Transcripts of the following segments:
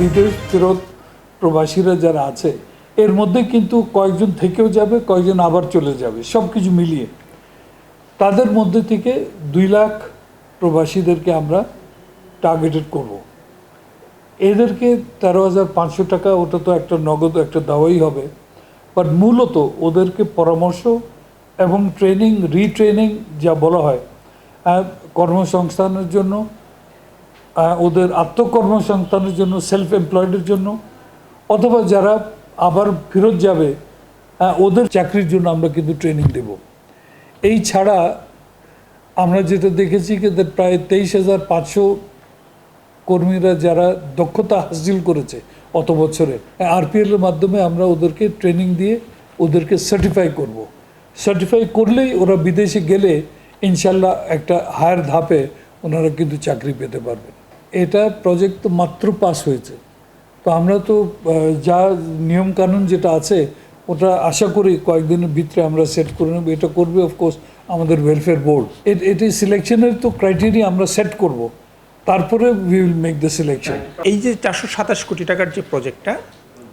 বিদেশ ফেরত প্রবাসীরা যারা আছে এর মধ্যে কিন্তু কয়েকজন থেকেও যাবে, কয়েকজন আবার চলে যাবে, সব কিছু মিলিয়ে তাদের মধ্যে থেকে 2 লাখ প্রবাসীদেরকে আমরা টার্গেটেড করব। এদেরকে 13,500 টাকা, ওটা তো একটা নগদ একটা দেওয়াই হবে, বাট মূলত ওদেরকে পরামর্শ এবং ট্রেনিং, রিট্রেনিং যা বলা হয়, কর্মসংস্থানের জন্য, ওদের আত্মকর্মসংস্থানের জন্য, সেলফ এমপ্লয়েডের জন্য, অথবা যারা আবার ফেরত যাবে ওদের চাকরির জন্য আমরা কিন্তু ট্রেনিং দেব। এই ছাড়া আমরা যেটা দেখেছি কি প্রায় 23,500 কর্মীরা যারা দক্ষতা হাসিল করেছে অত বছরে, আরপিএল এর মাধ্যমে আমরা ওদেরকে ট্রেনিং দিয়ে ওদেরকে সার্টিফাই করব। সার্টিফাই করলেই ওরা বিদেশে গেলে ইনশাল্লাহ একটা হায়ার ধাপে ওনারা কিন্তু চাকরি পেতে পারবেন। এটা প্রজেক্ট তো মাত্র পাস হয়েছে, তো আমরা তো যা নিয়মকানুন যেটা আছে ওটা আশা করি কয়েকদিনের ভিতরে আমরা সেট করে নেব। এটা করবে অফকোর্স আমাদের ওয়েলফেয়ার বোর্ড। এটি সিলেকশনের তো ক্রাইটেরিয়া আমরা সেট করব, তারপরে we will make the selection. এই যে 427 কোটি টাকার যে প্রজেক্টটা,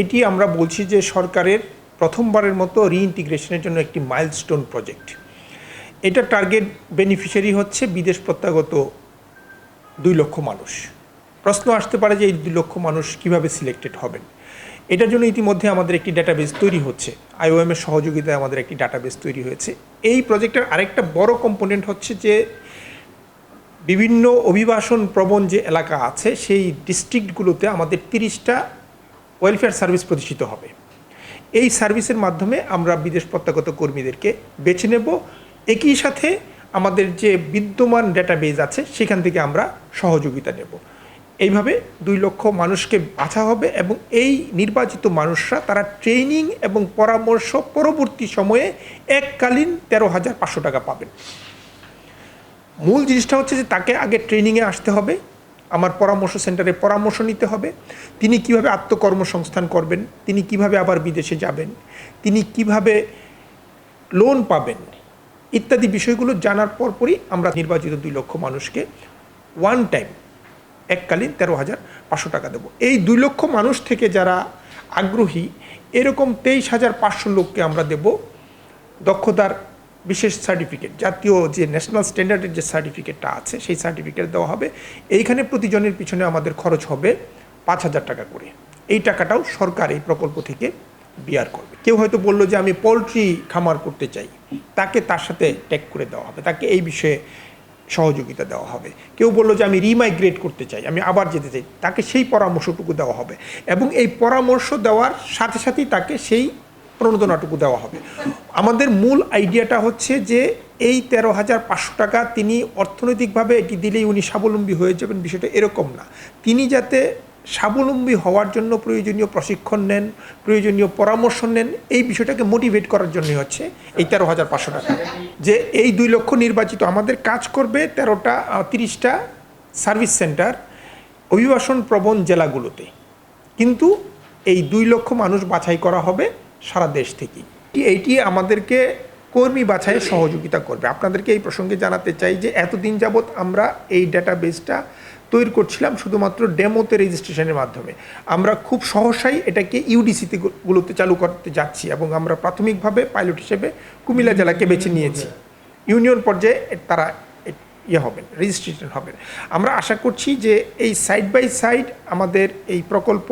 এটি আমরা বলছি যে সরকারের প্রথমবারের মতো রিইন্টিগ্রেশনের জন্য একটি মাইলস্টোন প্রজেক্ট। এটা টার্গেট বেনিফিশিয়ারি হচ্ছে বিদেশ প্রত্যাগত 2 লক্ষ মানুষ। প্রশ্ন আসতে পারে যে এই 2 লক্ষ মানুষ কিভাবে সিলেক্টেড হবেন। এটার জন্য ইতিমধ্যে আমাদের একটি ডাটাবেস তৈরি হচ্ছে, আইওএম এর সহযোগিতায় আমাদের একটি ডাটাবেস তৈরি হয়েছে। এই প্রজেক্টের আরেকটা বড় কম্পোনেন্ট হচ্ছে যে বিভিন্ন অভিবাসন প্রবণ যে এলাকা আছে সেই ডিস্ট্রিক্টগুলোতে আমাদের 30টা ওয়েলফেয়ার সার্ভিস প্রতিষ্ঠিত হবে। এই সার্ভিসের মাধ্যমে আমরা বিদেশ প্রত্যাগত কর্মীদেরকে বেছে নেব। একই সাথে আমাদের যে বিদ্যমান ডেটাবেজ আছে সেখান থেকে আমরা সহযোগিতা নেব। এইভাবে 2 লক্ষ মানুষকে বাছা হবে এবং এই নির্বাচিত মানুষরা তারা ট্রেনিং এবং পরামর্শ পরবর্তী সময়ে এককালীন 13,500 টাকা পাবেন। মূল জিনিসটা হচ্ছে যে তাকে আগে ট্রেনিংয়ে আসতে হবে, আমার পরামর্শ সেন্টারে পরামর্শ নিতে হবে, তিনি কিভাবে আত্মকর্মসংস্থান করবেন, তিনি কিভাবে আবার বিদেশে যাবেন, তিনি কিভাবে লোন পাবেন ইত্যাদি বিষয়গুলো জানার পরপরই আমরা নির্বাচিত 2 লক্ষ মানুষকে ওয়ান টাইম এককালীন 13,500 টাকা দেব। এই 2 লক্ষ মানুষ থেকে যারা আগ্রহী এরকম 23,500 লোককে আমরা দেব দক্ষতার বিশেষ সার্টিফিকেট, জাতীয় যে ন্যাশনাল স্ট্যান্ডার্ডের যে সার্টিফিকেটটা আছে সেই সার্টিফিকেট দেওয়া হবে। এইখানে প্রতিজনের পিছনে আমাদের খরচ হবে 5,000 টাকা করে। এই টাকাটাও সরকার এই প্রকল্প থেকে বিয়ার করবে। কেউ হয়তো বললো যে আমি পোলট্রি খামার করতে চাই, তাকে তার সাথে ট্যাগ করে দেওয়া হবে, তাকে এই বিষয়ে সহযোগিতা দেওয়া হবে। কেউ বললো যে আমি রিমাইগ্রেট করতে চাই, আমি আবার যেতে চাই, তাকে সেই পরামর্শটুকু দেওয়া হবে এবং এই পরামর্শ দেওয়ার সাথে সাথেই তাকে সেই প্রণোদনাটুকু দেওয়া হবে। আমাদের মূল আইডিয়াটা হচ্ছে যে এই 13,500 টাকা তিনি অর্থনৈতিকভাবে এটি দিলেই উনি স্বাবলম্বী হয়ে যাবেন, বিষয়টা এরকম না। তিনি যাতে স্বাবলম্বী হওয়ার জন্য প্রয়োজনীয় প্রশিক্ষণ নেন, প্রয়োজনীয় পরামর্শ নেন, এই বিষয়টাকে মোটিভেট করার জন্যই হচ্ছে এই 13,500 টাকা। যে এই 2 লক্ষ নির্বাচিত আমাদের কাজ করবে 30টা সার্ভিস সেন্টার অভিবাসন প্রবণ জেলাগুলোতে, কিন্তু এই 2 লক্ষ মানুষ বাছাই করা হবে সারা দেশ থেকেই। এইটি আমাদেরকে কর্মী বাছাইয়ে সহযোগিতা করবে। আপনাদেরকে এই প্রসঙ্গে জানাতে চাই যে এতদিন যাবৎ আমরা এই ডাটাবেসটা তৈরি করছিলাম শুধুমাত্র ডেমোতে রেজিস্ট্রেশনের মাধ্যমে। আমরা খুব সহসাই এটাকে ইউডিসিতে গুলোতে চালু করতে যাচ্ছি এবং আমরা প্রাথমিকভাবে পাইলট হিসেবে কুমিল্লা জেলাকে বেছে নিয়েছি। ইউনিয়ন পর্যায়ে তারা হবেন, রেজিস্ট্রেশন হবেন। আমরা আশা করছি যে এই সাইড বাই সাইড আমাদের এই প্রকল্প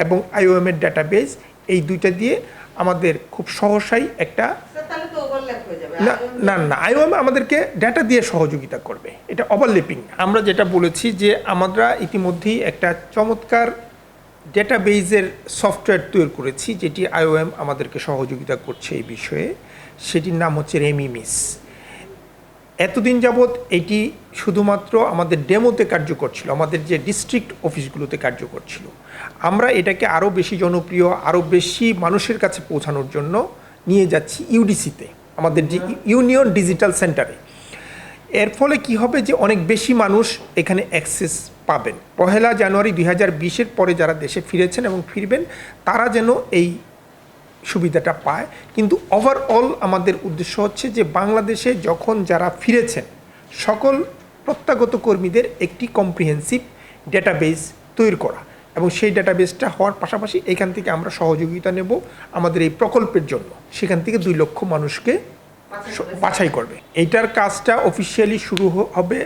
এবং আইওএমের ডাটাবেস এই 2টা দিয়ে আমাদের খুব সহসাই একটা না আইওএম আমাদেরকে ডাটা দিয়ে সহযোগিতা করবে, এটা ওভারল্যাপিং। আমরা যেটা বলেছি যে আমরা ইতিমধ্যেই একটা চমৎকার ডেটাবেজের সফটওয়্যার তৈরি করেছি যেটি আইওএম আমাদেরকে সহযোগিতা করছে এই বিষয়ে, সেটির নাম হচ্ছে রেমিমিস। এতদিন যাবৎ এটি শুধুমাত্র আমাদের ডেমোতে কার্যকর ছিল, আমাদের যে ডিস্ট্রিক্ট অফিসগুলোতে কার্যকর ছিল। আমরা এটাকে আরও বেশি জনপ্রিয়, আরও বেশি মানুষের কাছে পৌঁছানোর জন্য নিয়ে যাচ্ছি ইউডিসিতে, আমাদের যে ইউনিয়ন ডিজিটাল সেন্টারে। এর ফলে কি হবে যে অনেক বেশি মানুষ এখানে অ্যাক্সেস পাবেন। 1 জানুয়ারি 2020-এর পরে যারা দেশে ফিরেছেন এবং ফিরবেন তারা যেন এই সুবিধাটা পায়। কিন্তু ওভারঅল আমাদের উদ্দেশ্য হচ্ছে যে বাংলাদেশে যখন যারা ফিরেছেন সকল প্রত্যাগত কর্মীদের একটি কম্প্রিহেন্সিভ ডেটাবেস তৈরি করা এবং সেই ডাটাবেসটা হওয়ার পাশাপাশি এখান থেকে আমরা সহযোগিতা নেব আমাদের এই প্রকল্পের জন্য, সেখান থেকে 2 লক্ষ মানুষকে বাছাই করবে। এইটার কাজটা অফিসিয়ালি শুরু হবে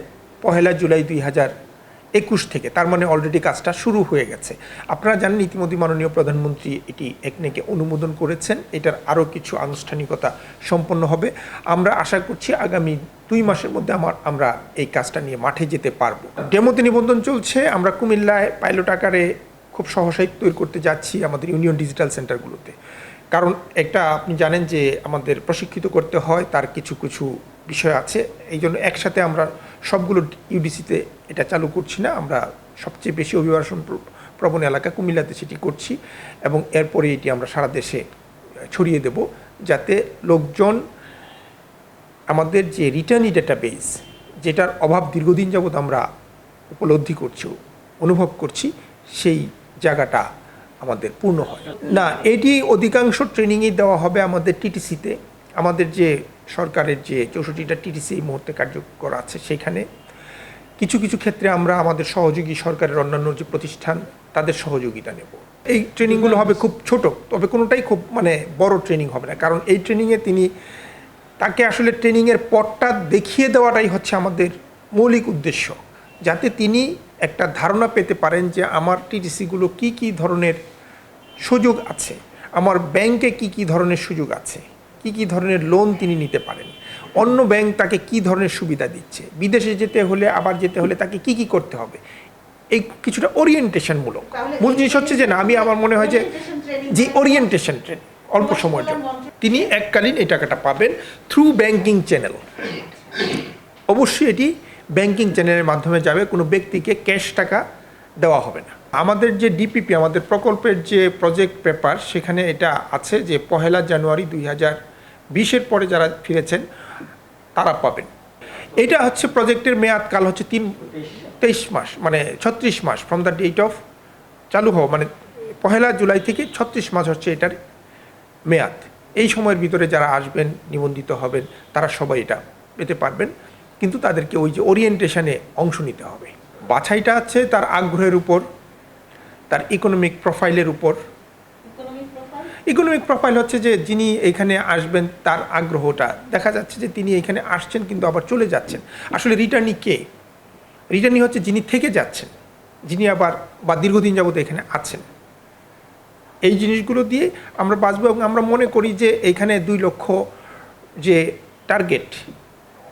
1 জুলাই 2021 থেকে, তার মানে অলরেডি কাজটা শুরু হয়ে গেছে। আপনারা জানেন ইতিমধ্যে মাননীয় প্রধানমন্ত্রী এটি একনেকে অনুমোদন করেছেন, এটার আরও কিছু আনুষ্ঠানিকতা সম্পন্ন হবে। আমরা আশা করছি আগামী 2 মাসের মধ্যে আমরা এই কাজটা নিয়ে মাঠে যেতে পারবো। ডেমোতে নিবন্ধন চলছে, আমরা কুমিল্লায় পাইলট আকারে খুব সহসাই তৈরি করতে যাচ্ছি আমাদের ইউনিয়ন ডিজিটাল সেন্টারগুলোতে। কারণ একটা আপনি জানেন যে আমাদের প্রশিক্ষিত করতে হয়, তার কিছু কিছু বিষয় আছে, এই জন্য একসাথে আমরা সবগুলো ইউডিসিতে এটা চালু করছি না। আমরা সবচেয়ে বেশি অভিবাসন প্রবণ এলাকা কুমিল্লাতে সেটি করছি এবং এরপরে এটি আমরা সারা দেশে ছড়িয়ে দেব, যাতে লোকজন আমাদের যে রিটার্নি ডেটাবেস, যেটার অভাব দীর্ঘদিন যাবৎ আমরা উপলব্ধি করছি, অনুভব করছি, সেই জায়গাটা আমাদের পূর্ণ হয় না। এটি অধিকাংশ ট্রেনিংই দেওয়া হবে আমাদের টিটিসিতে। আমাদের যে সরকারের যে 64টা টিটিসি এই মুহূর্তে কার্যকর আছে, সেখানে কিছু কিছু ক্ষেত্রে আমরা আমাদের সহযোগী সরকারের অন্যান্য যে প্রতিষ্ঠান তাদের সহযোগিতা নেব। এই ট্রেনিংগুলো হবে খুব ছোট, তবে কোনোটাই খুব বড় ট্রেনিং হবে না, কারণ এই ট্রেনিংয়ে তাকে আসলে ট্রেনিংয়ের পথটা দেখিয়ে দেওয়াটাই হচ্ছে আমাদের মৌলিক উদ্দেশ্য, যাতে তিনি একটা ধারণা পেতে পারেন যে আমার টিটিসিগুলো কী কী ধরনের সুযোগ আছে, আমার ব্যাংকে কী কী ধরনের সুযোগ আছে, কী কী ধরনের লোন তিনি নিতে পারেন, অন্য ব্যাংক তাকে কী ধরনের সুবিধা দিচ্ছে, বিদেশে যেতে হলে যেতে হলে তাকে কী কী করতে হবে, এই কিছুটা ওরিয়েন্টেশনমূলক। মূল জিনিস হচ্ছে যে আমার মনে হয় যে ওরিয়েন্টেশন ট্রেন অল্প সময়ের জন্য তিনি এককালীন এই টাকাটা পাবেন থ্রু ব্যাংকিং চ্যানেল। অবশ্যই এটি ব্যাংকিং চ্যানেলের মাধ্যমে যাবে, কোনো ব্যক্তিকে ক্যাশ টাকা দেওয়া হবে না। আমাদের যে ডিপিপি, আমাদের প্রকল্পের যে প্রজেক্ট পেপার, সেখানে এটা আছে যে 1 জানুয়ারি 2020 পরে যারা ফিরেছেন তারা পাবেন। এটা হচ্ছে প্রজেক্টের মেয়াদকাল হচ্ছে 23 মাস, 36 মাস ফ্রম দ্য ডেট অফ চালু হওয়া, 1 জুলাই থেকে 36 মাস হচ্ছে এটার মেয়াদ। এই সময়ের ভিতরে যারা আসবেন, নিবন্ধিত হবেন, তারা সবাই এটা পেতে পারবেন, কিন্তু তাদেরকে ওই যে ওরিয়েন্টেশনে অংশ নিতে হবে। বাছাইটা আছে তার আগ্রহের উপর, তার ইকোনমিক প্রোফাইলের উপর। ইকোনমিক প্রোফাইল হচ্ছে যে যিনি এখানে আসবেন তার আগ্রহটা, দেখা যাচ্ছে যে তিনি এখানে আসছেন কিন্তু আবার চলে যাচ্ছেন। আসলে রিটার্নি কে? রিটার্নি হচ্ছে যিনি থেকে যাচ্ছেন, যিনি আবার দীর্ঘদিন যাবত এখানে আছেন। এই জিনিসগুলো দিয়ে আমরা বাঁচবো এবং আমরা মনে করি যে এখানে 2 লক্ষ যে টার্গেট,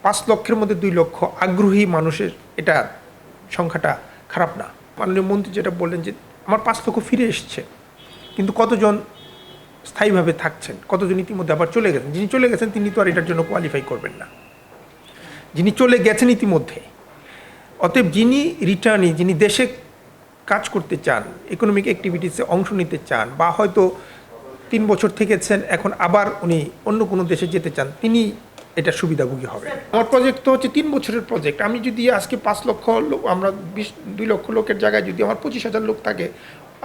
5 লক্ষের মধ্যে 2 লক্ষ আগ্রহী মানুষের এটা সংখ্যাটা খারাপ না। মাননীয় মন্ত্রী যেটা বললেন যে আমার 5 লক্ষ ফিরে এসছে, কিন্তু কতজন স্থায়ীভাবে থাকছেন, কতজন ইতিমধ্যে আবার চলে গেছেন। যিনি চলে গেছেন তিনি তো আর এটার জন্য কোয়ালিফাই করবেন না, যিনি চলে গেছেন ইতিমধ্যে। অতএব যিনি রিটার্নি, যিনি দেশে কাজ করতে চান, ইকোনমিক অ্যাক্টিভিটিসে অংশ নিতে চান, বা হয়তো 3 বছর থেকেছেন এখন আবার উনি অন্য কোনো দেশে যেতে চান, তিনি এটা সুবিধাভোগী হবে। আমার প্রজেক্ট তো হচ্ছে 3 বছরের প্রজেক্ট। আমি যদি আজকে 5 লক্ষ লোক, আমরা 2 লক্ষ লোকের জায়গায় যদি আমার 25,000 লোক থাকে,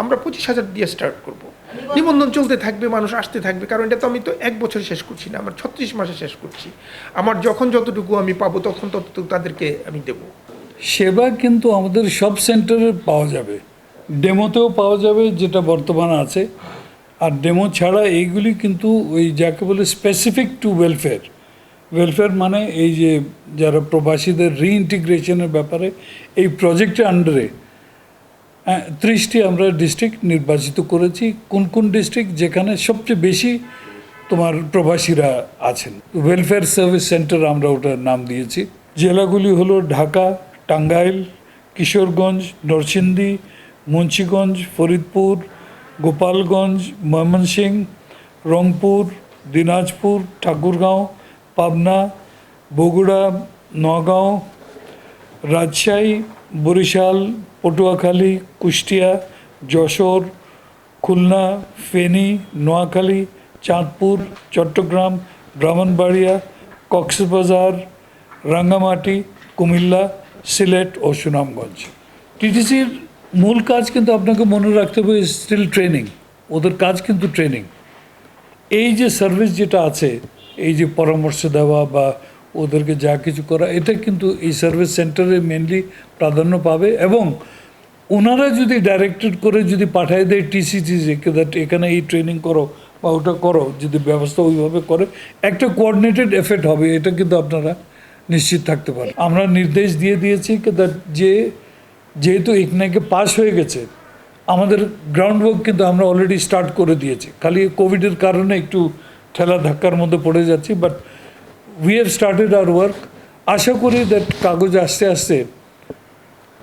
আমরা 25,000 দিয়ে স্টার্ট করব। নিবন্ধন চলতে থাকবে, মানুষ আসতে থাকবে, কারণ এটা তো আমি 1 বছরে শেষ করছি না, আমার 36 মাসে শেষ করছি। আমার যখন যতটুকু আমি পাবো তখন ততটুকু তাদেরকে আমি দেবো। সেবা কিন্তু আমাদের সব সেন্টারে পাওয়া যাবে, ডেমোতেও পাওয়া যাবে যেটা বর্তমানে আছে, আর ডেমো ছাড়া এইগুলি কিন্তু ওই যাকে বলে স্পেসিফিক টু ওয়েলফেয়ার মানে এই যে যারা প্রবাসীদের রিইন্টিগ্রেশনের ব্যাপারে এই প্রজেক্টের আন্ডারে 30টি আমরা ডিস্ট্রিক্ট নির্বাচিত করেছি। কোন কোন ডিস্ট্রিক্ট যেখানে সবচেয়ে বেশি তোমার প্রবাসীরা আছেন, ওয়েলফেয়ার সার্ভিস সেন্টার আমরা ওটার নাম দিয়েছি। জেলাগুলি হলো ঢাকা, টাঙ্গাইল, কিশোরগঞ্জ, নরসিংদী, মুন্সিগঞ্জ, ফরিদপুর, গোপালগঞ্জ, ময়মনসিংহ, রংপুর, দিনাজপুর, ঠাকুরগাঁও, পাবনা, বগুড়া, নওগাঁও, রাজশাহী, বরিশাল, পটুয়াখালী, কুষ্টিয়া, যশোর, খুলনা, ফেনী, নোয়াখালী, চাঁদপুর, চট্টগ্রাম, ব্রাহ্মণবাড়িয়া, কক্সবাজার, রাঙ্গামাটি, কুমিল্লা, সিলেট ও সুনামগঞ্জ। টিটিসির মূল কাজ কিন্তু আপনাকে মনে রাখতে হবে স্টিল ট্রেনিং, ওদের কাজ কিন্তু ট্রেনিং। এই যে সার্ভিস যেটা আছে, এই যে পরামর্শ দেওয়া বা ওদেরকে যা কিছু করা, এটা কিন্তু এই সার্ভিস সেন্টারে মেনলি প্রাধান্য পাবে। এবং ওনারা যদি ডাইরেক্টেড করে যদি পাঠায় দেয় টিসিসিকে এখানে এই ট্রেনিং করো বা ওটা করো, যদি ব্যবস্থা ওইভাবে করে একটা কোঅর্ডিনেটেড এফেক্ট হবে, এটা কিন্তু আপনারা নিশ্চিত থাকতে পারেন। আমরা নির্দেশ দিয়ে দিয়েছি যেহেতু ইকনাইকে পাস হয়ে গেছে, আমাদের গ্রাউন্ড ওয়ার্ক কিন্তু আমরা অলরেডি স্টার্ট করে দিয়েছি, খালি কোভিডের কারণে একটু ঠেলা ধাক্কার মধ্যে পড়ে যাচ্ছি, but we have started our work. আশা করি দ্যাট কাগজ আস্তে আস্তে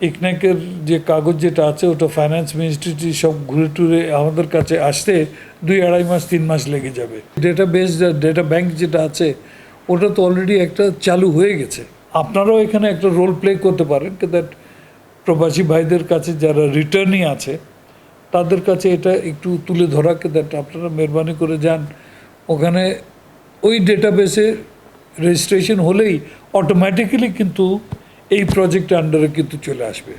ইকনাইকের যে কাগজ যেটা আছে ওটা ফাইন্যান্স মিনিস্ট্রি সব ঘুরে টুরে আমাদের কাছে আসতে 2-2.5 মাস 3 মাস লেগে যাবে। ডেটা ব্যাংক যেটা আছে ওটা তো অলরেডি একটা চালু হয়ে গেছে। আপনারাও এখানে একটা রোল প্লে করতে পারেন দ্যাট প্রবাসী ভাইদের কাছে যারা রিটার্নই আছে তাদের কাছে এটা একটু তুলে ধরাকে দ্যাট আপনারা মেহরবানি করে যান ওখানে, ওই ডেটাবেসে রেজিস্ট্রেশন হলেই অটোমেটিক্যালি কিন্তু এই প্রজেক্ট আন্ডারে কিন্তু চলে আসবে।